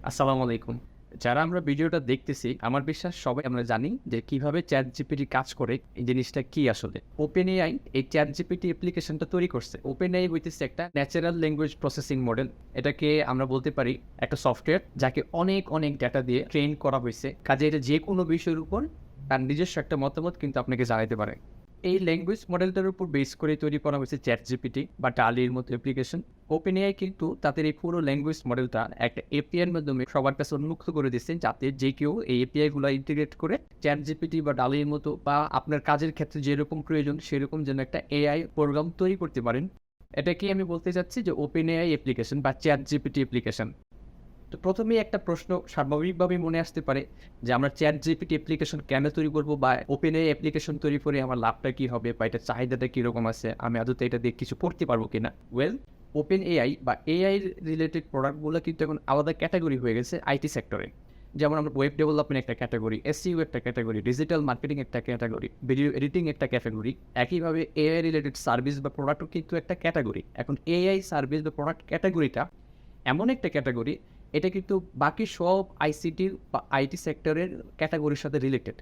আসসালামু আলাইকুম। যারা আমরা ভিডিওটা দেখতেছি, আমার বিশ্বাস সবাই আমরা জানি যে কিভাবে ChatGPT কাজ করে, এই জিনিসটা কি আসলে। OpenAI এই ChatGPT অ্যাপ্লিকেশনটা তৈরি করছে। OpenAI হইতেছে একটা ন্যাচারাল ল্যাঙ্গুয়েজ প্রসেসিং মডেল। এটাকে আমরা বলতে পারি একটা সফটওয়্যার যাকে অনেক ডেটা দিয়ে ট্রেন করা হইছে। কাজে এটা যেকোনো বিষয়ের উপর তার নিজস্ব একটা মতামত কিন্তু আপনাকে জানাইতে পারে। এই ল্যাঙ্গুয়েজ মডেলটার উপর বেস করে তৈরি করা হয়েছে ChatGPT বা DALL-Eর মতো অ্যাপ্লিকেশন। OpenAI কিন্তু তাদের এই পুরো ল্যাঙ্গুয়েজ মডেলটা একটা API এর মাধ্যমে সবার কাছে উন্মুক্ত করে দিচ্ছে, যাতে যে কেউ এই API গুলা ইন্টিগ্রেট করে ChatGPT বা DALL-Eর মতো বা আপনার কাজের ক্ষেত্রে যেরকম প্রয়োজন সেরকম যেন একটা AI প্রোগ্রাম তৈরি করতে পারেন। এটাকেই আমি বলতে চাচ্ছি যে OpenAI অ্যাপ্লিকেশন বা ChatGPT অ্যাপ্লিকেশন। তো প্রথমেই একটা প্রশ্ন স্বাভাবিকভাবেই মনে আসতে পারে যে আমরা ChatGPT অ্যাপ্লিকেশন কেন তৈরি করব বা OpenAI অ্যাপ্লিকেশন তৈরি করে আমার লাভটা কি হবে বা এটার চাহিদাটা কিরকম আছে, আমি আদতে এটা দিয়ে কিছু করতে পারবো কিনা। OpenAI বা AI রিলেটেড প্রোডাক্টগুলো কিন্তু এখন আলাদা ক্যাটাগরি হয়ে গেছে আইটি সেক্টরে। যেমন আমরা ওয়েব ডেভেলপমেন্ট একটা ক্যাটাগরি, SEO একটা ক্যাটাগরি, ডিজিটাল মার্কেটিং একটা ক্যাটাগরি, ভিডিও এডিটিং একটা ক্যাটাগরি। একইভাবে AI রিলেটেড সার্ভিস বা প্রোডাক্টও কিন্তু একটা ক্যাটাগরি। এখন AI সার্ভিস বা প্রোডাক্ট ক্যাটাগরিটা এমন একটা ক্যাটাগরি, এটা কিন্তু বাকি সব আইসিটির বা আইটি সেক্টরের ক্যাটাগরির সাথে রিলেটেড।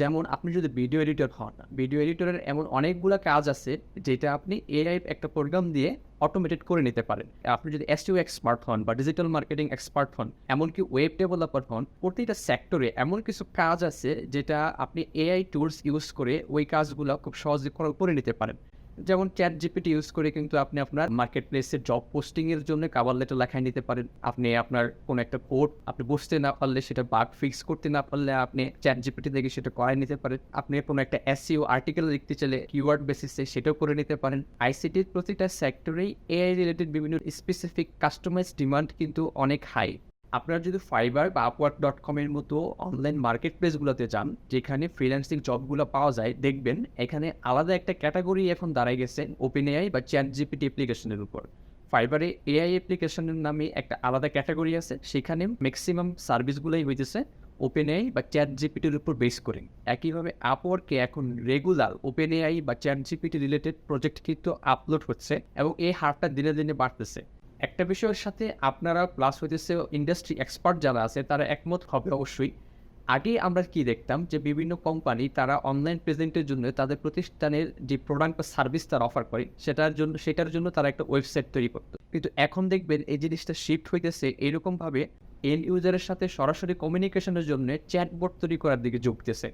যেমন আপনি যদি ভিডিও এডিটর হন, ভিডিও এডিটরের এমন অনেকগুলো কাজ আছে যেটা আপনি এআই একটা প্রোগ্রাম দিয়ে অটোমেটেড করে নিতে পারেন। আপনি যদি এসইও এক্সপার্ট হন বা ডিজিটাল মার্কেটিং এক্সপার্ট হন, এমনকি ওয়েব ডেভেলপার হন, প্রতিটা সেক্টরে এমন কিছু কাজ আছে যেটা আপনি এআই টুলস ইউজ করে ওই কাজগুলো খুব সহজে করে নিতে পারেন। যেমন ChatGPT ইউজ করে কিন্তু আপনি আপনার মার্কেট প্লেসে জব পোস্টিংয়ের জন্য কভার লেটার লেখায় নিতে পারেন। আপনি আপনার কোনো একটা কোড আপনি বুঝতে না পারলে, সেটা বাগ ফিক্স করতে না পারলে আপনি ChatGPT থেকে সেটা করাই নিতে পারেন। আপনি কোনো একটা SEO আর্টিকেল লিখতে চাইলে কিওয়ার্ড বেসিসে সেটাও করে নিতে পারেন। আইসিটির প্রতিটা সেক্টরেই এআই রিলেটেড বিভিন্ন স্পেসিফিক কাস্টমাইজ ডিমান্ড কিন্তু অনেক হাই। আপনারা যদি ফাইবার বা আপওয়ার্ক.com এর মতো অনলাইন মার্কেট প্লেসগুলোতে যান, যেখানে ফ্রিল্যান্সিং জবগুলো পাওয়া যায়, দেখবেন এখানে আলাদা একটা ক্যাটাগরি এখন দাঁড়ায় গেছে OpenAI বা ChatGPT অ্যাপ্লিকেশনের উপর। ফাইবারে AI অ্যাপ্লিকেশনের নামে একটা আলাদা ক্যাটাগরি আছে, সেখানে ম্যাক্সিমাম সার্ভিসগুলোই হইতেছে OpenAI বা ChatGPTর উপর বেস করে। একইভাবে আপওয়ার্কে এখন রেগুলার OpenAI বা ChatGPT রিলেটেড প্রজেক্ট কিন্তু আপলোড হচ্ছে এবং এই হারটা দিনে দিনে বাড়তেছে। একটা বিষয়ের সাথে আপনারা প্লাস হইতেছে ইন্ডাস্ট্রি এক্সপার্ট যারা আছে তারা একমত হবে অবশ্যই। আগে আমরা কি দেখতাম যে বিভিন্ন কোম্পানি তারা অনলাইন প্রেজেন্টের জন্য তাদের প্রতিষ্ঠানের যে প্রোডাক্ট বা সার্ভিস তারা অফার করে সেটার জন্য তারা একটা ওয়েবসাইট তৈরি করতো। কিন্তু এখন দেখবেন এই জিনিসটা শিফট হইতেছে এরকমভাবে এন্ড ইউজারের সাথে সরাসরি কমিউনিকেশনের জন্য চ্যাটবট তৈরি করার দিকে ঝুঁকতেছে।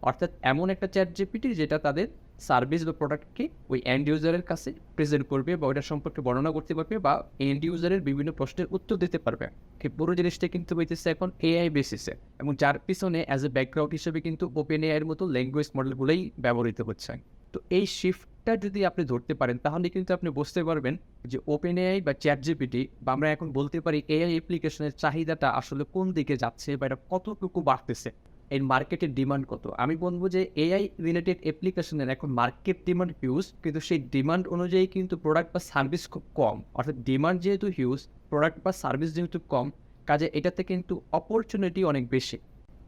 অর্থাৎ এমন একটা ChatGPT যেটা তাদের সার্ভিস বা প্রোডাক্টকে ওই এন্ড ইউজারের কাছে প্রেজেন্ট করবে বা ওইটার সম্পর্কে বর্ণনা করতে পারবে বা এন্ড ইউজারের বিভিন্ন প্রশ্নের উত্তর দিতে পারবে। এই পুরো জিনিসটা কিন্তু হইতেছে এখন AI বেসিসে, এবং যার পিছনে অ্যাজ এ ব্যাকগ্রাউন্ড হিসেবে কিন্তু OpenAI এর মতো ল্যাঙ্গুয়েজ মডেলগুলোই ব্যবহৃত হচ্ছে। তো এই শিফটটা যদি আপনি ধরতে পারেন, তাহলে কিন্তু আপনি বুঝতে পারবেন যে OpenAI বা ChatGPT বা আমরা এখন বলতে পারি AI অ্যাপ্লিকেশনের চাহিদাটা আসলে কোন দিকে যাচ্ছে বা এটা কতটুকু বাড়তেছে, এর মার্কেটের ডিমান্ড কত। আমি বলবো যে AI রিলেটেড অ্যাপ্লিকেশনের এখন মার্কেট ডিমান্ড হিউজ, কিন্তু সেই ডিমান্ড অনুযায়ী কিন্তু প্রোডাক্ট বা সার্ভিস খুব কম। অর্থাৎ ডিমান্ড যেহেতু হিউজ, প্রোডাক্ট বা সার্ভিস যেহেতু কম, কাজে এটাতে কিন্তু অপরচুনিটি অনেক বেশি।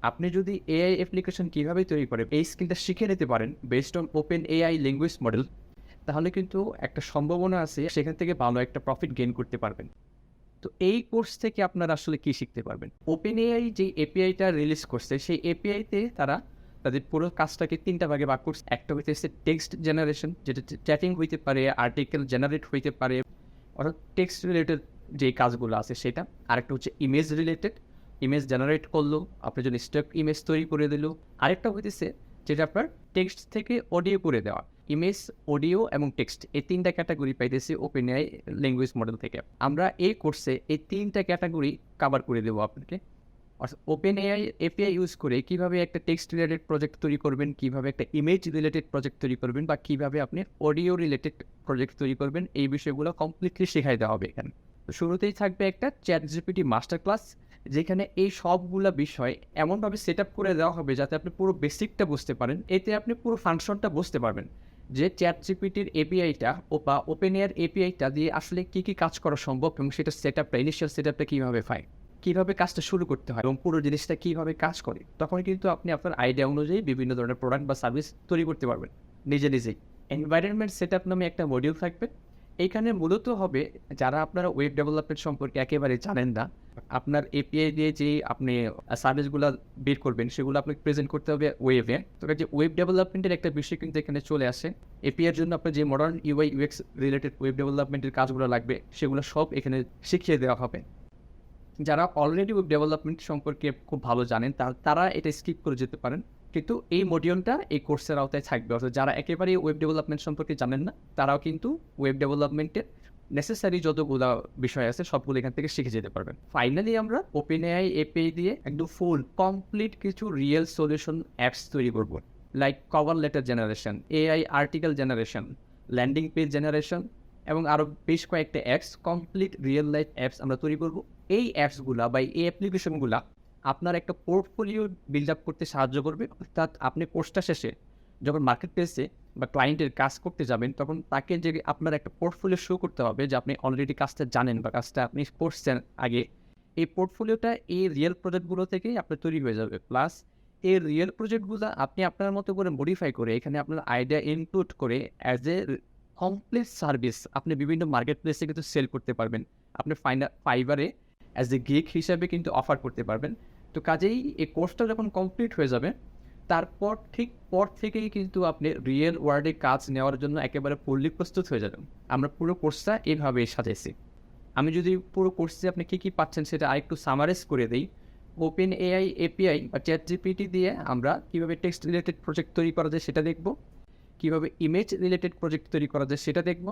আপনি যদি AI অ্যাপ্লিকেশন কীভাবে তৈরি করে এই স্কিলটা শিখে নিতে পারেন based on OpenAI language model, তাহলে কিন্তু একটা সম্ভাবনা আছে সেখান থেকে ভালো একটা প্রফিট গেইন করতে পারবেন। তো এই কোর্স থেকে আপনারা আসলে কি শিখতে পারবেন? OpenAI যে এপিআইটা রিলিজ করছে, সেই এপিআইতে তারা তাদের পুরো কাজটাকে ৩ টা ভাগে ভাগ করছে। একটা হইতেছে টেক্সট জেনারেশন, যেটা চ্যাটিং হইতে পারে, আর্টিকেল জেনারেট হইতে পারে, অর্থাৎ টেক্সট রিলেটেড যে কাজগুলো আছে সেটা। আরেকটা হচ্ছে ইমেজ রিলেটেড, ইমেজ জেনারেট করলো, আপনার জন্য স্টক ইমেজ তৈরি করে দিল। আরেকটা হইতেছে যেটা আপনার টেক্সট থেকে অডিও করে দেওয়া। ইমেজ, অডিও এবং টেক্সট এই ৩টা ক্যাটাগরি পাইতেছি OpenAI ল্যাঙ্গুয়েজ মডেল থেকে। আমরা এই কোর্সে এই ৩টা ক্যাটাগরি কভার করে দেবো আপনাকে। অর্থাৎ OpenAI এপিআই ইউজ করে কীভাবে একটা টেক্সট রিলেটেড প্রজেক্ট তৈরি করবেন, কীভাবে একটা ইমেজ রিলেটেড প্রজেক্ট তৈরি করবেন, বা কীভাবে আপনি অডিও রিলেটেড প্রজেক্ট তৈরি করবেন, এই বিষয়গুলো কমপ্লিটলি শেখাই দেওয়া হবে এখানে। তো শুরুতেই থাকবে একটা ChatGPT মাস্টার ক্লাস, যেখানে এই সবগুলা বিষয় এমনভাবে সেট আপ করে দেওয়া হবে যাতে আপনি পুরো বেসিকটা বুঝতে পারেন। এতে আপনি পুরো ফাংশনটা বুঝতে পারবেন যে ChatGPTর এপিআইটা বা OpenAIর এপিআইটা দিয়ে আসলে কী কী কাজ করা সম্ভব, এবং সেটা ইনিশিয়াল সেট আপটা কীভাবে হয়, কীভাবে কাজটা শুরু করতে হয় এবং পুরো জিনিসটা কীভাবে কাজ করে। তখন কিন্তু আপনি আপনার আইডিয়া অনুযায়ী বিভিন্ন ধরনের প্রোডাক্ট বা সার্ভিস তৈরি করতে পারবেন নিজেই। এনভায়রনমেন্ট সেট আপ নামে একটা মডিউল থাকবে। এইখানে মূলত হবে যারা আপনারা ওয়েব ডেভেলপমেন্ট সম্পর্কে একেবারে জানেন না, আপনার এপিআই দিয়ে যে আপনি সার্ভিসগুলো বের করবেন সেগুলো আপনাকে প্রেজেন্ট করতে হবে ওয়েবে। তো যে ওয়েব ডেভেলপমেন্টের একটা বিষয় কিন্তু এখানে চলে আসে। এপিআইয়ের জন্য আপনার যে modern UI UX related web ডেভেলপমেন্টের কাজগুলো লাগবে সেগুলো সব এখানে শিখিয়ে দেওয়া হবে। যারা অলরেডি ওয়েব ডেভেলপমেন্ট সম্পর্কে খুব ভালো জানেন তারা এটা স্কিপ করে যেতে পারেন, কিন্তু এই মডিউলটা এই কোর্সের আওতায় থাকবে। অর্থাৎ যারা একেবারেই ওয়েব ডেভেলপমেন্ট সম্পর্কে জানেন না তারাও কিন্তু ওয়েব ডেভেলপমেন্টের নেসেসারি যতগুলো বিষয় আছে সবগুলো এখান থেকে শিখে যেতে পারবেন। ফাইনালি আমরা OpenAI এপিআই দিয়ে একদম ফুল কমপ্লিট কিছু রিয়েল সলিউশন অ্যাপস তৈরি করব, like cover letter generation, AI article generation, landing page generation এবং আরও বেশ কয়েকটা apps, complete real life apps আমরা তৈরি করব। এই অ্যাপসগুলা বা এই অ্যাপ্লিকেশনগুলা আপনার একটা পোর্টফোলিও বিল্ড আপ করতে সাহায্য করবে। অর্থাৎ আপনি কোর্সটা শেষে যখন মার্কেট প্লেসে বা ক্লায়েন্টের কাজ করতে যাবেন তখন তাকে যে আপনার একটা পোর্টফোলিও শো করতে হবে যে আপনি অলরেডি কাজটা জানেন বা কাজটা আপনি করছেন আগে। এই পোর্টফোলিওটা এই রিয়েল প্রজেক্টগুলো থেকেই আপনার তৈরি হয়ে যাবে। প্লাস এই রিয়েল প্রজেক্টগুলো আপনি আপনার মতো করে মডিফাই করে এখানে আপনার আইডিয়া ইনক্লুড করে অ্যাজ এ কমপ্লিট সার্ভিস আপনি বিভিন্ন মার্কেট প্লেসে কিন্তু সেল করতে পারবেন। আপনি ফাইবারে অ্যাজ এ গিগ হিসাবে কিন্তু অফার করতে পারবেন। তো কাজেই এই কোর্সটা যখন কমপ্লিট হয়ে যাবে তারপর ঠিক পর থেকেই কিন্তু আপনি রিয়েল ওয়ার্ল্ডে কাজ নেওয়ার জন্য একেবারে ফুললি প্রস্তুত হয়ে যাবেন। আমরা পুরো কোর্সটা এইভাবেই সাজাইছি। আমি যদি পুরো কোর্সে আপনি কী কী পাচ্ছেন সেটা আরেকটু সামারাইজ করে দিই। OpenAI এপিআই বা ChatGPT দিয়ে আমরা কীভাবে টেক্সট রিলেটেড প্রজেক্ট তৈরি করা যায় সেটা দেখব, কীভাবে ইমেজ রিলেটেড প্রজেক্ট তৈরি করা যায় সেটা দেখব,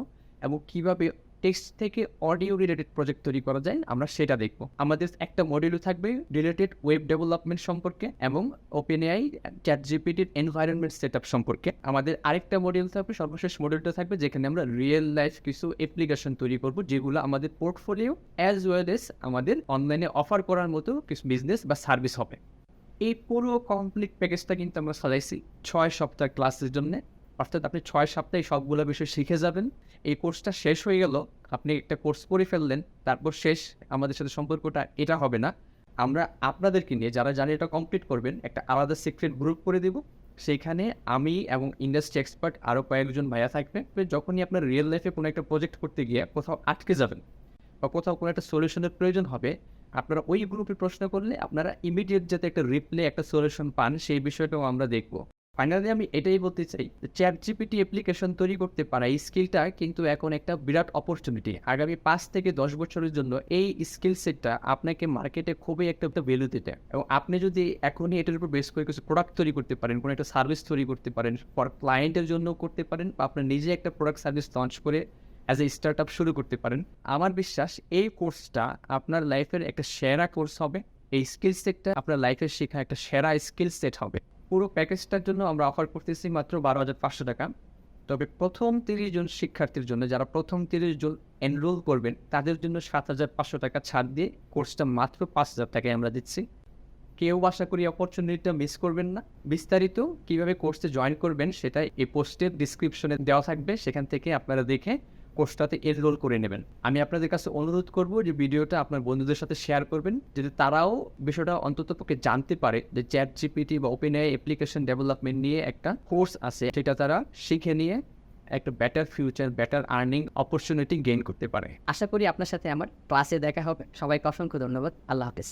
এবং কীভাবে টেক্সট থেকে অডিও রিলেটেড প্রজেক্ট তৈরি করা যায় আমরা সেটা দেখব। আমাদের একটা মডিউলও থাকবে রিলেটেড ওয়েব ডেভেলপমেন্ট সম্পর্কে এবং OpenAI ChatGPTর এনভায়রনমেন্ট সেটআপ সম্পর্কে। আমাদের আরেকটা মডিউল থাকবে, সর্বশেষ মডিউলটা থাকবে যেখানে আমরা রিয়েল লাইফ কিছু অ্যাপ্লিকেশন তৈরি করব যেগুলো আমাদের পোর্টফোলিও অ্যাজ ওয়েল এস আমাদের অনলাইনে অফার করার মতো কিছু বিজনেস বা সার্ভিস হবে। এই পুরো কমপ্লিট প্যাকেজটা কিন্তু আমরা সাজাইছি 6 সপ্তাহ ক্লাসের জন্য। অর্থাৎ আপনি 6 সপ্তাহে সবগুলো বিষয় শিখে যাবেন। এই কোর্সটা শেষ হয়ে গেল, আপনি একটা কোর্স করে ফেললেন, তারপর শেষ, আমাদের সাথে সম্পর্কটা এটা হবে না। আমরা আপনাদেরকে নিয়ে যারা জানে এটা কমপ্লিট করবেন একটা আলাদা সিক্রেট গ্রুপ করে দেব। সেইখানে আমি এবং ইন্ডাস্ট্রি এক্সপার্ট আরও কয়েকজন ভাইয়া থাকবে। যখনই আপনার রিয়েল লাইফে কোনো একটা প্রজেক্ট করতে গিয়ে কোথাও আটকে যাবেন বা কোথাও কোনো একটা সলিউশনের প্রয়োজন হবে, আপনারা ওই গ্রুপে প্রশ্ন করলে আপনারা ইমিডিয়েট যাতে একটা রিপ্লে একটা সলিউশন পান সেই বিষয়টাও আমরা দেখব। ফাইনালি আমি এটাই বলতে চাই, ChatGPT অ্যাপ্লিকেশন তৈরি করতে পারা এই স্কিলটা কিন্তু এখন একটা বিরাট অপরচুনিটি। আগামী 5 থেকে 10 বছরের জন্য এই স্কিল সেটটা আপনাকে মার্কেটে খুবই একটা ভ্যালু দিতে, এবং আপনি যদি এখনই এটার উপর বেস করে কিছু প্রোডাক্ট তৈরি করতে পারেন, কোনো একটা সার্ভিস তৈরি করতে পারেন, ফর ক্লায়েন্টের জন্য করতে পারেন, বা আপনার নিজে একটা প্রোডাক্ট সার্ভিস লঞ্চ করে অ্যাজ এ স্টার্ট আপ শুরু করতে পারেন, আমার বিশ্বাস এই কোর্সটা আপনার লাইফের একটা সেরা কোর্স হবে। এই স্কিল সেটটা আপনার লাইফের শেখা একটা সেরা স্কিল সেট হবে। পুরো প্যাকেজটার জন্য আমরা অফার করতেছি মাত্র 12,500 টাকা। তবে প্রথম 30 জন শিক্ষার্থীর জন্য, যারা প্রথম 30 জন এনরোল করবেন তাদের জন্য 7,500 টাকা ছাড় দিয়ে কোর্সটা মাত্র 5,000 টাকায় আমরা দিচ্ছি। কেউ আশা করি অপরচুনিটিটা মিস করবেন না। বিস্তারিত কীভাবে কোর্সে জয়েন করবেন সেটা এই পোস্টের ডিসক্রিপশনে দেওয়া থাকবে, সেখান থেকে আপনারা দেখে কোর্সটাতে এনরোল করে নেবেন। আমি আপনাদের কাছে অনুরোধ করব যে ভিডিওটা আপনার বন্ধুদের সাথে শেয়ার করবেন, যাতে তারাও বিষয়টা অন্ততপক্ষে জানতে পারে যে ChatGPT বা OpenAI অ্যাপ্লিকেশন ডেভেলপমেন্ট নিয়ে একটা কোর্স আছে, সেটা তারা শিখে নিয়ে একটা better future, better earning opportunity gain করতে পারে। আশা করি আপনার সাথে আমার ক্লাসে দেখা হবে। সবাইকে অসংখ্য ধন্যবাদ। আল্লাহ হাফেজ।